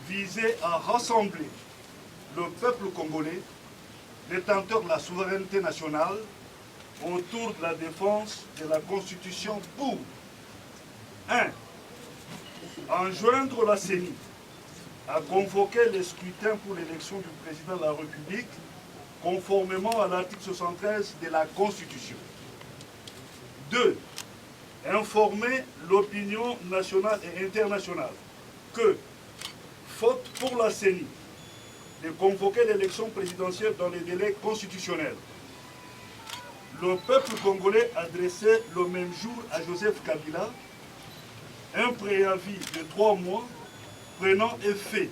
visait à rassembler le peuple congolais, détenteur de la souveraineté nationale, autour de la défense de la Constitution pour 1. Enjoindre la CENI à convoquer les scrutins pour l'élection du président de la République conformément à l'article 73 de la Constitution. 2. Informer l'opinion nationale et internationale que, faute pour la CENI de convoquer l'élection présidentielle dans les délais constitutionnels, le peuple congolais adressait le même jour à Joseph Kabila un préavis de 3 mois prenant effet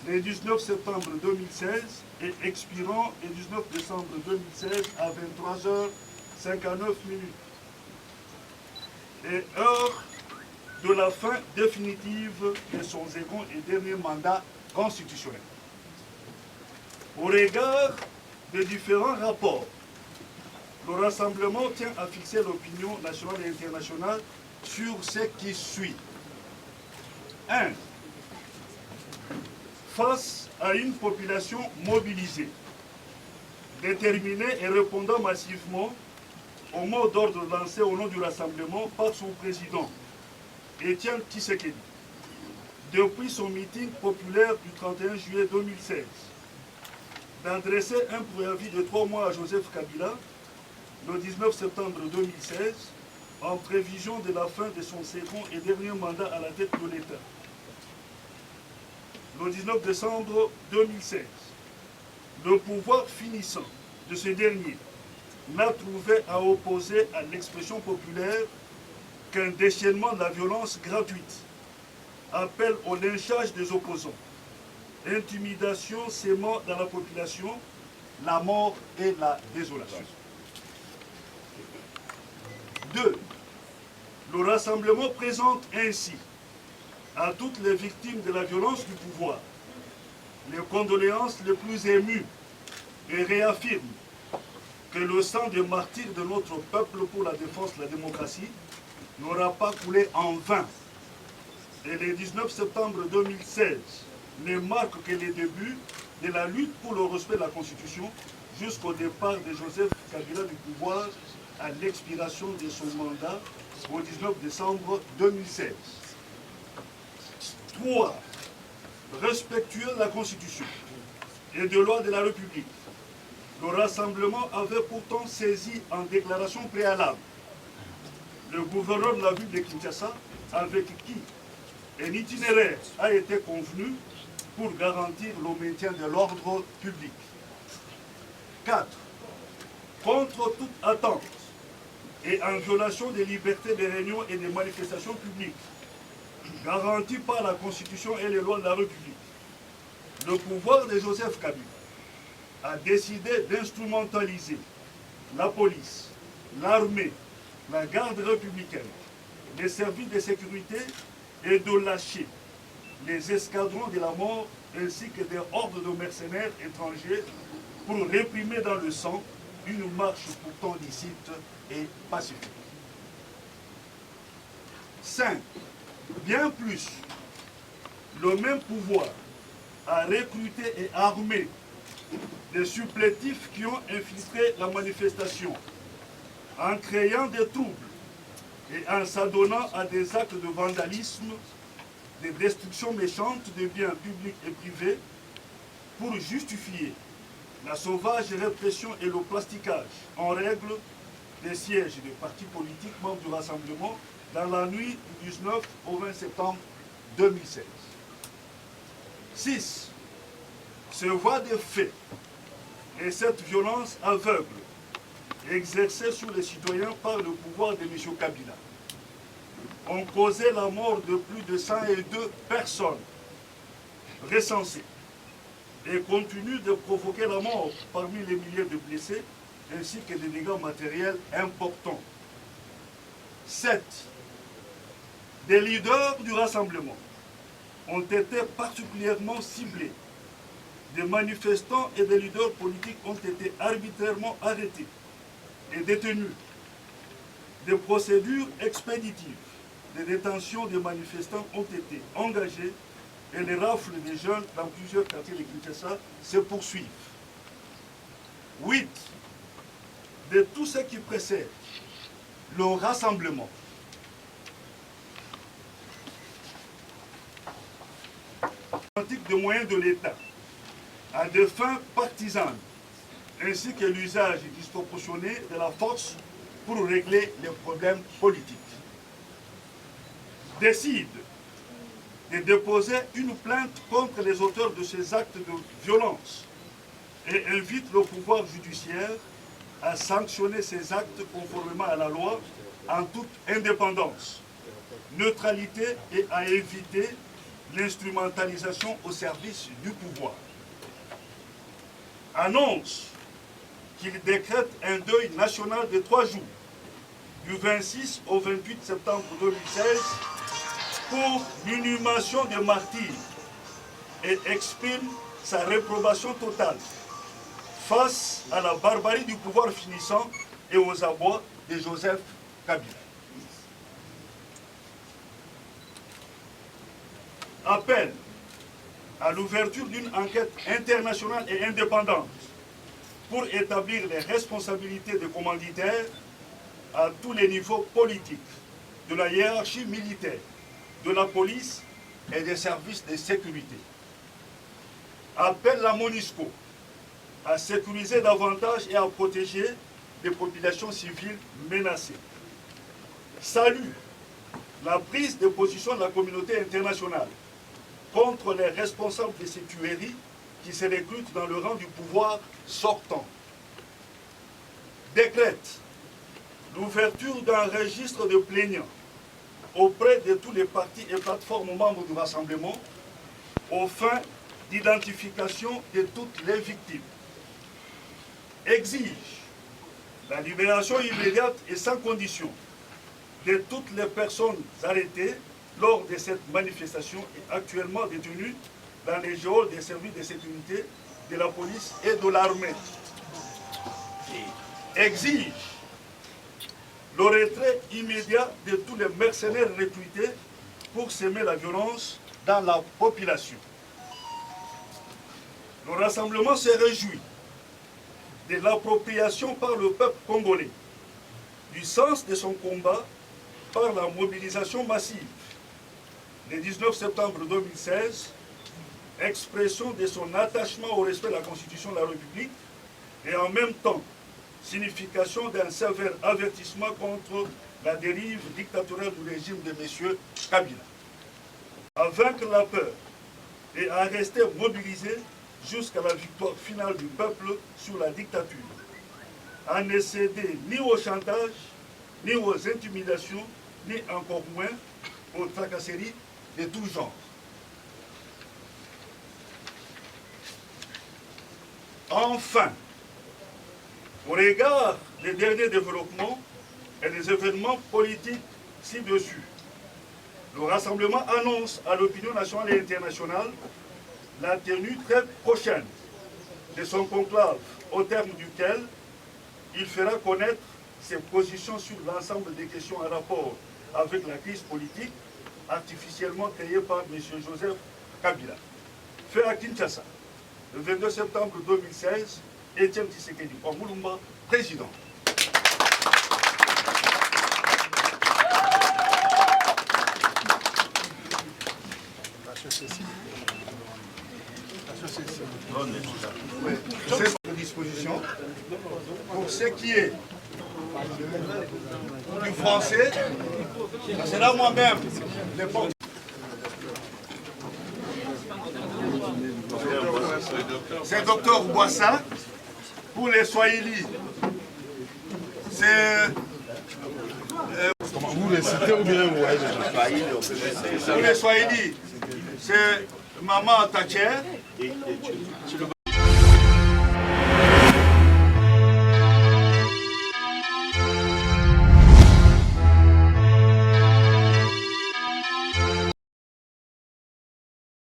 le 19 septembre 2016 et expirant le 19 décembre 2016 à 23h59 et heure de la fin définitive de son second et dernier mandat constitutionnel. Au regard des différents rapports, le Rassemblement tient à fixer l'opinion nationale et internationale sur ce qui suit. 1. Face à une population mobilisée, déterminée et répondant massivement au mot d'ordre lancé au nom du Rassemblement par son président, Étienne Tshisekedi, depuis son meeting populaire du 31 juillet 2016, d'adresser un préavis de 3 mois à Joseph Kabila le 19 septembre 2016 en prévision de la fin de son second et dernier mandat à la tête de l'État. Le 19 décembre 2016, le pouvoir finissant de ce dernier n'a trouvé à opposer à l'expression populaire qu'un déchaînement de la violence gratuite, appel au lynchage des opposants, intimidation sémant dans la population, la mort et la désolation. 2. Le Rassemblement présente ainsi à toutes les victimes de la violence du pouvoir les condoléances les plus émues et réaffirme que le sang des martyrs de notre peuple pour la défense de la démocratie n'aura pas coulé en vain. Et le 19 septembre 2016 ne marque que les débuts de la lutte pour le respect de la Constitution jusqu'au départ de Joseph Kabila du pouvoir à l'expiration de son mandat au 19 décembre 2016. 3. Respectueux de la Constitution et de loi de la République, le Rassemblement avait pourtant saisi en déclaration préalable le gouverneur de la ville de Kinshasa avec qui un itinéraire a été convenu pour garantir le maintien de l'ordre public. 4. Contre toute attente et en violation des libertés de réunion et des manifestations publiques, garanties par la Constitution et les lois de la République, le pouvoir de Joseph Kabila a décidé d'instrumentaliser la police, l'armée, la garde républicaine, les services de sécurité et de lâcher les escadrons de la mort ainsi que des hordes de mercenaires étrangers pour réprimer dans le sang une marche pourtant licite et pacifique. 5. Bien plus, le même pouvoir a recruté et armé des supplétifs qui ont infiltré la manifestation en créant des troubles et en s'adonnant à des actes de vandalisme, de destruction méchante des biens publics et privés pour justifier la sauvage répression et le plasticage en règle des sièges des partis politiques membres du Rassemblement dans la nuit du 19 au 20 septembre 2016. 6. Se voit des faits et cette violence aveugle exercée sur les citoyens par le pouvoir de M. Kabila ont causé la mort de plus de 102 personnes recensées et continuent de provoquer la mort parmi les milliers de blessés ainsi que des dégâts matériels importants. 7. Des leaders du rassemblement ont été particulièrement ciblés. Des manifestants et des leaders politiques ont été arbitrairement arrêtés et détenus. Des procédures expéditives de détention des manifestants ont été engagées et les rafles des jeunes dans plusieurs quartiers de Kinshasa se poursuivent. 8. De tout ce qui précède le rassemblement, de moyens de l'État à des fins partisanes, ainsi que l'usage disproportionné de la force pour régler les problèmes politiques, décide de déposer une plainte contre les auteurs de ces actes de violence et invite le pouvoir judiciaire à sanctionner ces actes conformément à la loi en toute indépendance, neutralité et à éviter l'instrumentalisation au service du pouvoir. Annonce qu'il décrète un deuil national de 3 jours, du 26 au 28 septembre 2016, pour l'inhumation des martyrs et exprime sa réprobation totale face à la barbarie du pouvoir finissant et aux abois de Joseph Kabila. Appelle à l'ouverture d'une enquête internationale et indépendante pour établir les responsabilités des commanditaires à tous les niveaux politiques, de la hiérarchie militaire, de la police et des services de sécurité. Appelle la MONUSCO à sécuriser davantage et à protéger les populations civiles menacées. Salue la prise de position de la communauté internationale contre les responsables de ces tueries qui se recrutent dans le rang du pouvoir sortant. Décrète l'ouverture d'un registre de plaignants auprès de tous les partis et plateformes membres du rassemblement aux fins d'identification de toutes les victimes. Exige la libération immédiate et sans condition de toutes les personnes arrêtées lors de cette manifestation et actuellement détenues dans les geôles des services de sécurité de la police et de l'armée. Exige le retrait immédiat de tous les mercenaires recrutés pour semer la violence dans la population. Le rassemblement se réjouit de l'appropriation par le peuple congolais du sens de son combat par la mobilisation massive le 19 septembre 2016, expression de son attachement au respect de la Constitution de la République et en même temps signification d'un sévère avertissement contre la dérive dictatoriale du régime de M. Kabila. À vaincre la peur et à rester mobilisé jusqu'à la victoire finale du peuple sur la dictature, à ne céder ni au chantage, ni aux intimidations, ni encore moins aux tracasseries de tout genre. Enfin, au regard des derniers développements et des événements politiques ci-dessus, le rassemblement annonce à l'opinion nationale et internationale la tenue très prochaine de son conclave, au terme duquel il fera connaître ses positions sur l'ensemble des questions en rapport avec la crise politique artificiellement créée par M. Joseph Kabila. Fait à Kinshasa, le 22 septembre 2016, Étienne Tshisekedi Mulumba, président. C'est à disposition. Pour ce qui est du français, c'est là moi-même. c'est Dr Boissa. Pour les Swahili, c'est... Vous les citez ou bien vous voyez Pour les Swahili, c'est Maman Thatcher.